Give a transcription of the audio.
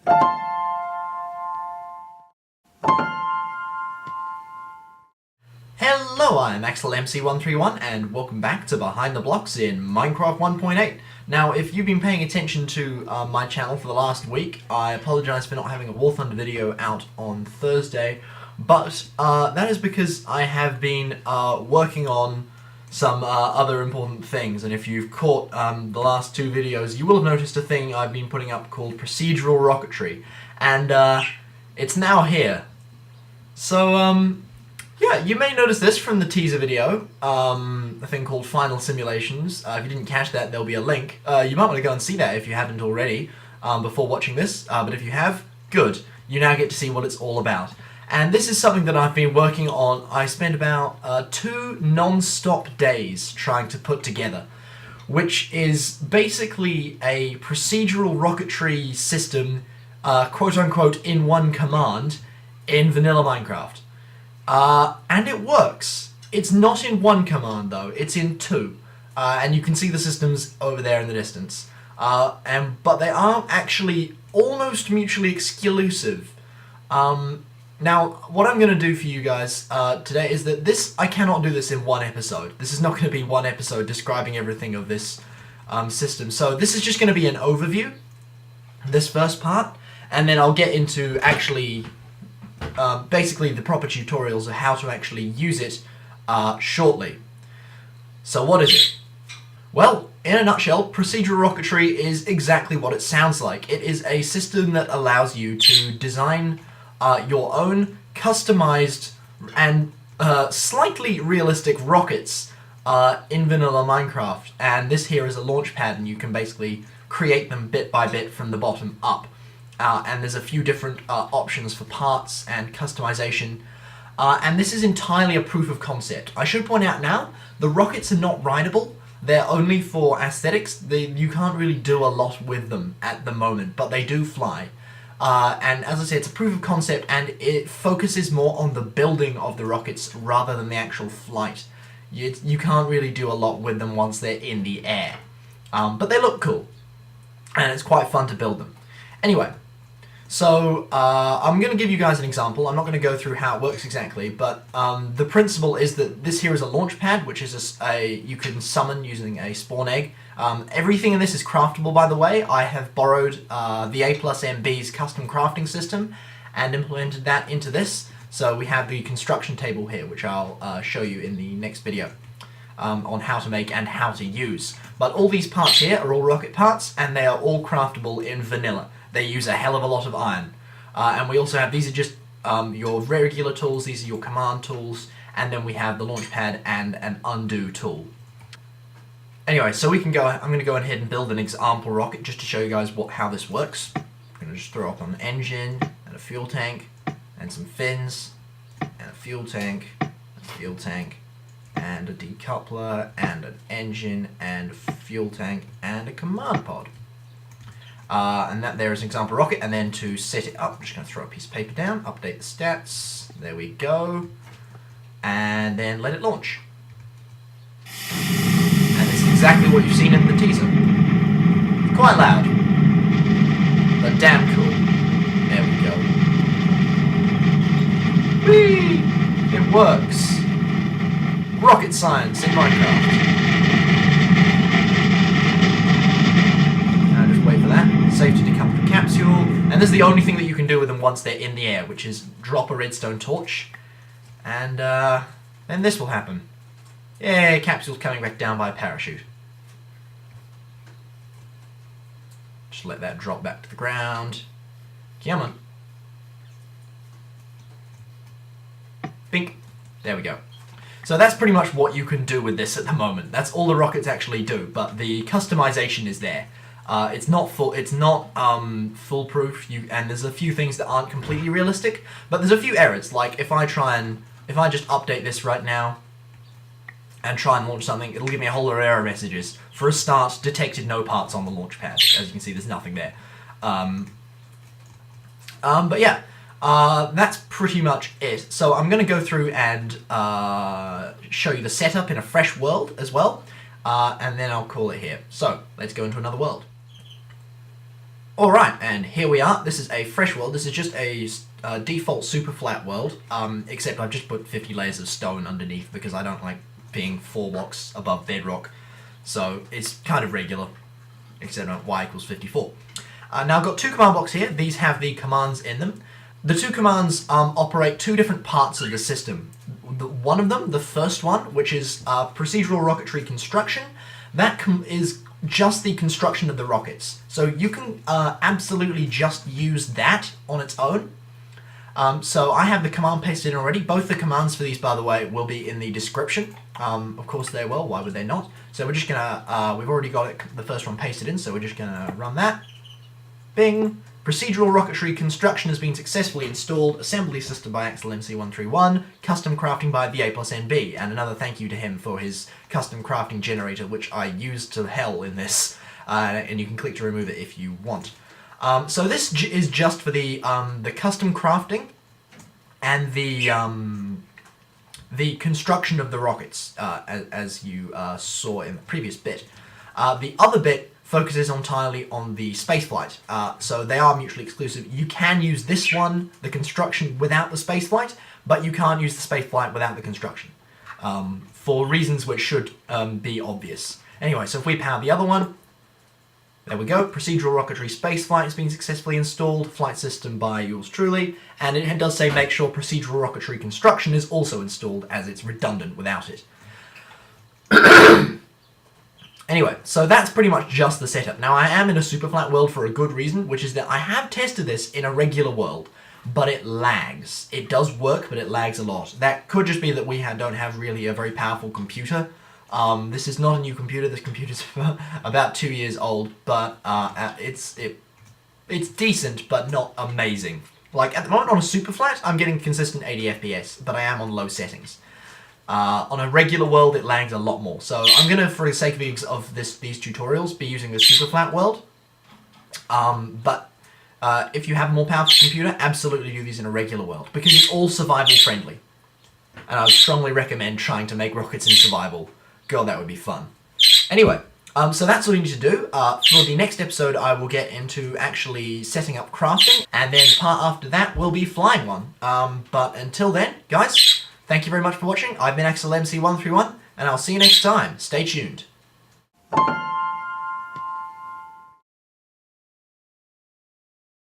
Hello, I'm AxelMC131 and welcome back to Behind the Blocks in Minecraft 1.8. Now, if you've been paying attention to my channel for the last week, I apologise for not having a War Thunder video out on Thursday, but that is because I have been working on some other important things, and if you've caught the last two videos, you will have noticed a thing I've been putting up called Procedural Rocketry, and it's now here. So, yeah, you may notice this from the teaser video, a thing called Final Simulations. If you didn't catch that, there'll be a link. You might want to go and see that if you haven't already before watching this, but if you have, good. You now get to see what it's all about. And this is something that I've been working on. I spent about 2 non-stop days trying to put together, which is basically a procedural rocketry system, quote-unquote, in one command in vanilla Minecraft. And it works. It's not in one command though, it's in 2. And you can see the systems over there in the distance. But they are actually almost mutually exclusive. Now, what I'm going to do for you guys today is that I cannot do this in one episode. This is not going to be one episode describing everything of this system. So this is just going to be an overview, this first part, and then I'll get into actually basically the proper tutorials of how to actually use it shortly. So what is it? Well, in a nutshell, procedural rocketry is exactly what it sounds like. It is a system that allows you to design your own customized and slightly realistic rockets in vanilla Minecraft. And this here is a launch pad, and you can basically create them bit by bit from the bottom up. And there's a few different options for parts and customization. And this is entirely a proof of concept. I should point out now, the rockets are not rideable. They're only for aesthetics. You can't really do a lot with them at the moment, but they do fly. And as I said, it's a proof of concept, and it focuses more on the building of the rockets rather than the actual flight. You can't really do a lot with them once they're in the air. But they look cool, and it's quite fun to build them. Anyway, so I'm going to give you guys an example. I'm not going to go through how it works exactly, but the principle is that this here is a launch pad, which is you can summon using a spawn egg. Everything in this is craftable, by the way. I have borrowed Theaplusnb's custom crafting system and implemented that into this. So we have the construction table here, which I'll show you in the next video on how to make and how to use. But all these parts here are all rocket parts, and they are all craftable in vanilla. They use a hell of a lot of iron. And we also have, these are just your regular tools, these are your command tools, and then we have the launch pad and an undo tool. Anyway, so I'm going to go ahead and build an example rocket just to show you guys how this works. I'm going to just throw up an engine, and a fuel tank, and some fins, and a fuel tank, and a decoupler, and an engine, and a fuel tank, and a command pod. And that there is an example rocket, and then to set it up, I'm just going to throw a piece of paper down, update the stats, there we go, and then let it launch. And this is exactly what you've seen in the teaser. It's quite loud, but damn cool. There we go. Whee! It works. Rocket science in Minecraft. Wait for that. Save to decouple the capsule. And this is the only thing that you can do with them once they're in the air, which is drop a redstone torch. And then this will happen. Yeah, capsule's coming back down by a parachute. Just let that drop back to the ground. Come on. Bink. There we go. So that's pretty much what you can do with this at the moment. That's all the rockets actually do, but the customization is there. It's not foolproof, and there's a few things that aren't completely realistic, but there's a few errors. Like if I just update this right now and try and launch something, it'll give me a whole lot of error messages. For a start, detected no parts on the launch pad. As you can see, there's nothing there. But yeah, that's pretty much it. So I'm going to go through and show you the setup in a fresh world as well, and then I'll call it here. So let's go into another world. Alright, and here we are. This is a fresh world. This is just a default super flat world, except I've just put 50 layers of stone underneath because I don't like being 4 blocks above bedrock. So it's kind of regular, except y equals 54. Now I've got 2 command blocks here. These have the commands in them. The 2 commands operate 2 different parts of the system. One of them, the first one, which is Procedural Rocketry Construction, that is just the construction of the rockets. So you can absolutely just use that on its own. So I have the command pasted in already. Both the commands for these, by the way, will be in the description. Of course they will, why would they not? So we're just gonna, we've already got the first one pasted in, so we're just gonna run that. Bing! Procedural Rocketry Construction has been successfully installed, assembly system by Axel MC131, custom crafting by Theaplusnb, and another thank you to him for his custom crafting generator, which I used to hell in this, and you can click to remove it if you want. So this is just for the custom crafting and the construction of the rockets, as you saw in the previous bit. The other bit focuses entirely on the spaceflight, so they are mutually exclusive. You can use this one, the construction, without the spaceflight, but you can't use the spaceflight without the construction, for reasons which should be obvious. Anyway, so if we power the other one, there we go. Procedural Rocketry Spaceflight has been successfully installed, flight system by yours truly, and it does say make sure Procedural Rocketry Construction is also installed, as it's redundant without it. Anyway, so that's pretty much just the setup. Now, I am in a super flat world for a good reason, which is that I have tested this in a regular world, but it lags. It does work, but it lags a lot. That could just be that we don't have really a very powerful computer. This is not a new computer. This computer's about 2 years old, but it's decent, but not amazing. Like, at the moment on a super flat, I'm getting consistent 80 FPS, but I am on low settings. On a regular world, it lags a lot more. So I'm going to, for the sake of these tutorials, be using the super flat world. But if you have a more powerful computer, absolutely do these in a regular world, because it's all survival friendly. And I would strongly recommend trying to make rockets in survival. God, that would be fun. Anyway, so that's all you need to do. For the next episode, I will get into actually setting up crafting, and then the part after that will be flying one. But until then, guys, thank you very much for watching. I've been Axel MC131, and I'll see you next time. Stay tuned.